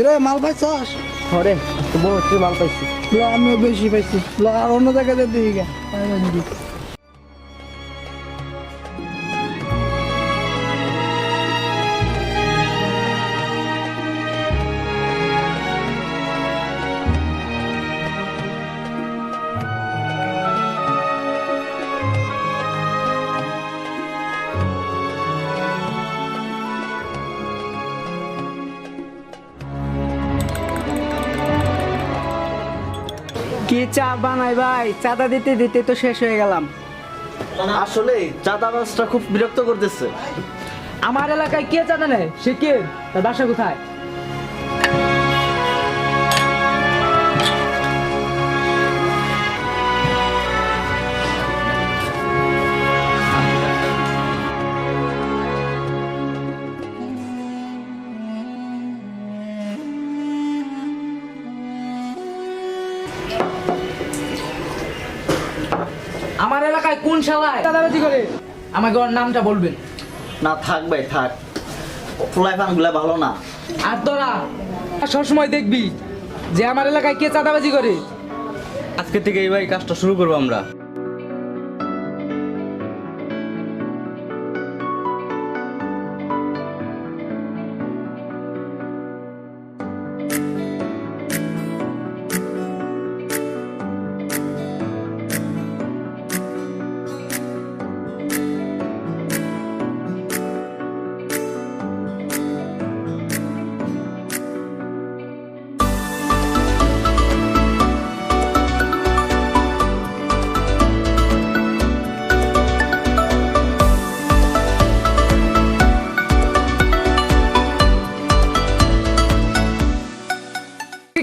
রে মাল পাইছস? হরে বহুত মাল পাইছি। আমিও বেশি পাইছি। আর অন্য জায়গায় দিই গা। কি চা বানাই ভাই, চাঁদা দিতে দিতে তো শেষ হয়ে গেলাম। আসলে চাঁদাবাজটা খুব বিরক্ত করতেছে। আমার এলাকায় কে চাঁদা নেয়? সে কে? তার বাসা কোথায়? আমার এলাকায় কোন শালায় চাঁদাবাজি করে? আমাকে ওর নামটা বলবেন। না থাক ভাই থাক, ফ্লাই ফানগুলা ভালো না। আর তোরা সবসময় দেখবি যে আমার এলাকায় কে চাঁদাবাজি করে। আজকে থেকে এই ভাই কাজটা শুরু করবো আমরা।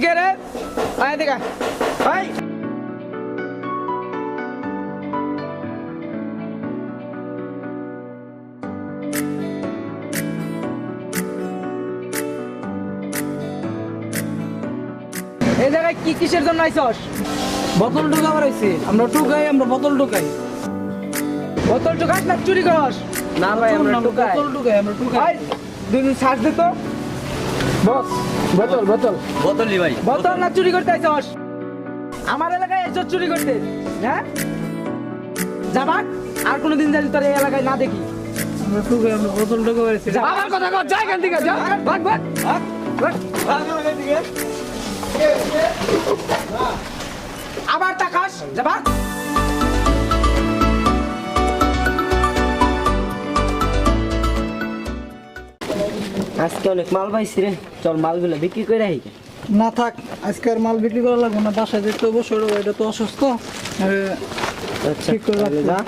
কে রে? আয় দেখা ভাই। এই জায়গায় কি কিসের জন্য আইছস? বোতল ঢোকাবার হয়েছে। আমরা ঢুকাই, আমরা বোতল ঢুকাই। বোতল ঢুকাস না চুরি করস? না ভাই আমরা ঢুকাই। বোতল ঢুকাই, আমরা ঢুকাই। ভাই দুই দিন সার্চ দে তো। বস বোতল বোতল বোতলই ভাই। বোতল না চুরি করতে আইছস? আমার এলাকায় এসব চুরি করতে, হ্যাঁ? যাবাক আর কোনোদিন যদি তোর এই এলাকায় না দেখি। আমরা ঢুকাই, আমরা বোতল ঢুকাবার হয়েছে। আমার কথা কর, যা এখান থেকে যা। ভাগ ভাগ ভাগ। আবার তাকাস, যাবাক। আজকে অনেক মাল পাইছি রে, চল মালগুলো বিক্রি করে রাখি। না থাক, আজকের মাল বিক্রি করা লাগবে না। বাসায় যেতে হবে, শরীর এটা তো অসুস্থ। আচ্ছা ঠিক করে তাহলে রাখতে যা।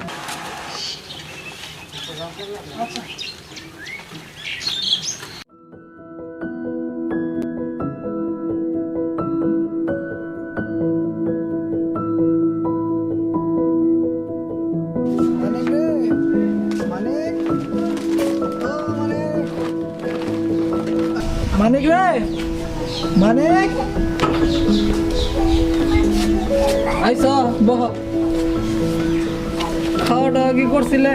মানিক রে, মানিক। ও মানিক। মানিক রে, মানিক। আইসা বহ। খাওয়া দাওয়া কি করছিলে?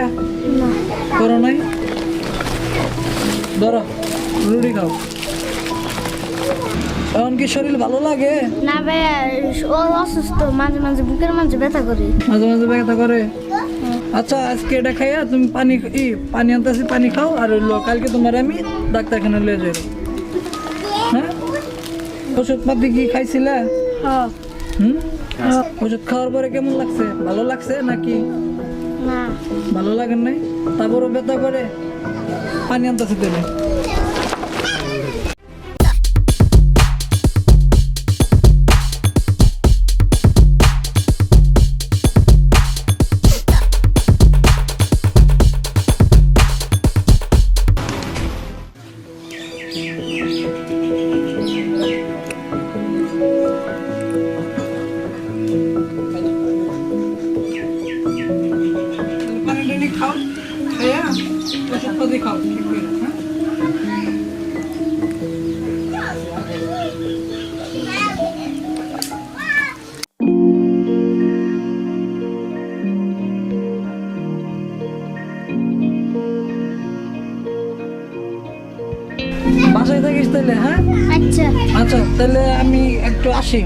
করো নাই? ধরো রুটি খাও। এখন কি শরীর ভালো লাগে? না ভাইয়া, ও অসুস্থ, মাঝে মাঝে বুকের মাঝে ব্যথা করে। মাঝে মাঝে ব্যথা করে। আচ্ছা আজকে এটা খাইয়া তুমি পানি আনতেছি, পানি খাও। আর হইলো কালকে তোমার আমি ডাক্তারখানা লিয়ে যাই। হ্যাঁ, ওষুধ পাতি কি খাইছিলে? হ্যাঁ। ওষুধ খাওয়ার পরে কেমন লাগছে? ভালো লাগছে নাকি না, ভালো লাগে নাই? তারপরও ব্যথা করে। পানি আনতেছি তুমি। পানি টানি খাও, খাইয়া ওষুধপাতি খাও ঠিক করে, হ্যাঁ? বাসায় থাকিস তাহলে, হ্যাঁ? আচ্ছা তাহলে আমি একটু আসি।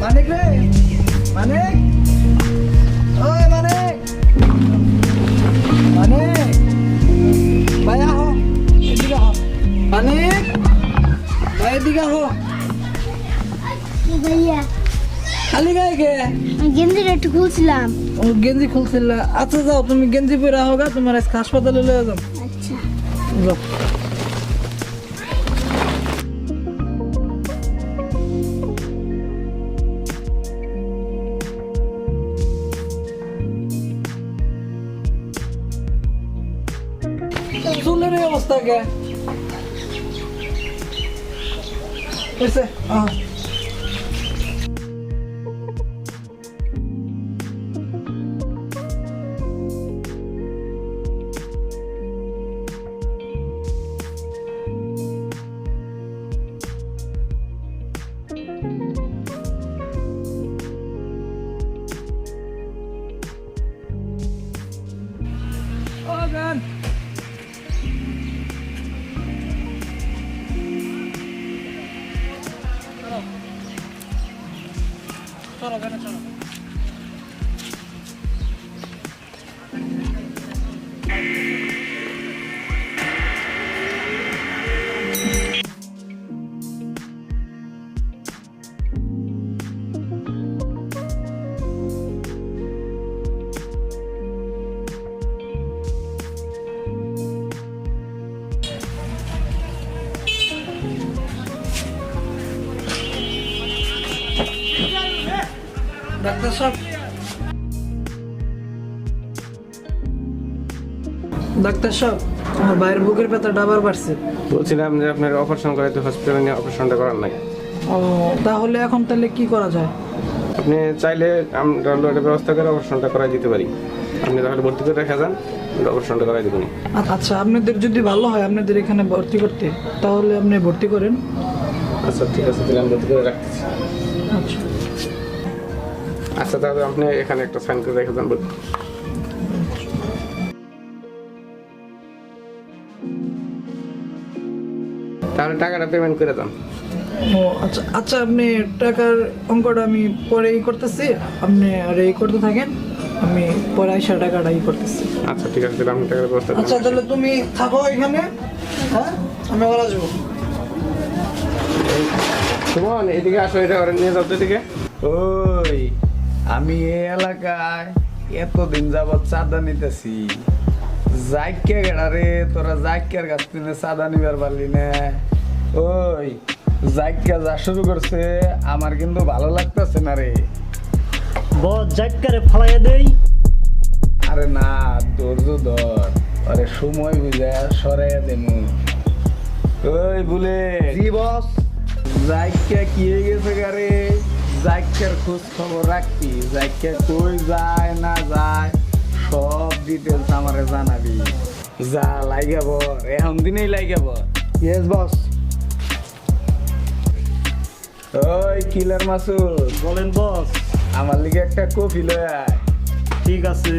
মানিক রে, মানিক, ওই মানিক, মানিক, ভাই আহো, এদিকে আহো, মানিক, ভাই এদিকে আহো, ভাইয়া খালি গায়ে গে, আমি গেঞ্জিটা একটু খুলছিলাম। ও গেঞ্জি খুলছিল। আচ্ছা যাও, তুমি গেঞ্জি পরে আহো গা, তোমার আজকে হাসপাতালে লয়ে যাও। আচ্ছা যাও। চুলের এই অবস্থা কে হয়েছে? গান চলো গানে চলো। ডাক্তার সাহেব, ডাক্তার সাহেব, আমার ভাইয়ের বুকের ব্যথাটা আবার বাড়ছে। বলছিলাম যে আপনার অপারেশন করাইতে হসপিটালে নিয়ে অপারেশনটা করার নাই। ও তাহলে এখন তাহলে কি করা যায়? আপনি চাইলে আমরা একটা ব্যবস্থা করে অপারেশনটা করাই দিতে পারি। আপনি তাহলে ভর্তি করে রেখে যান, আমরা অপারেশনটা করাই দেবেন। আচ্ছা আপনাদের যদি ভালো হয় আপনাদের এখানে ভর্তি করতে, তাহলে আপনি ভর্তি করেন। আচ্ছা ঠিক আছে, তাহলে আমি ভর্তি করে রাখতেছি। আচ্ছা আচ্ছা তাহলে আপনি এখানে একটা সাইন করে রেখে যান। তাহলে টাকাটা পেমেন্ট করে দেন। ও আচ্ছা আচ্ছা, আপনি টাকার অঙ্কটা আমি পরে করতেছি, আপনি আর করতে থাকেন, আমি পরে আইসা টাকাটা করতেছি। আচ্ছা ঠিক আছে, তাহলে আপনি টাকার ব্যবস্থা আচ্ছা তাহলে তুমি থাকো এখানে, হ্যাঁ আমি আবার আসবো। সুমন এদিকে আসো, এটা ওরা নিয়ে যাও তো এদিকে। ওই আমি এই এলাকায় এতদিন যাবৎ চাঁদা নিতেছি, জাইকে গেড়ারে তোরা জাইকের কাছ থেকে চাঁদা নিবার পারলি না। ওই জাইকা যা শুরু করছে আমার কিন্তু ভালো লাগতেছে না রে। বস জাটকারে ফালাইয়া দেই। আরে না, ধৈর্য ধর, আরে সময় বুঝে সরাইয়া দেমু। ওই বলে জি বস। জাইকা কি হয়ে গেছে গারে, জাইকার খোঁজ খবর রাখবি, জাইকা কই যায় না যায় সব ডিটেলস আমারে জানাবি। যা লাগাব এখন দিনেই লাগাব। Yes boss. ওই কিলার মাসুদ, বলেন বস। আমার লিগে একটা কফি লয় আয়। ঠিক আছে।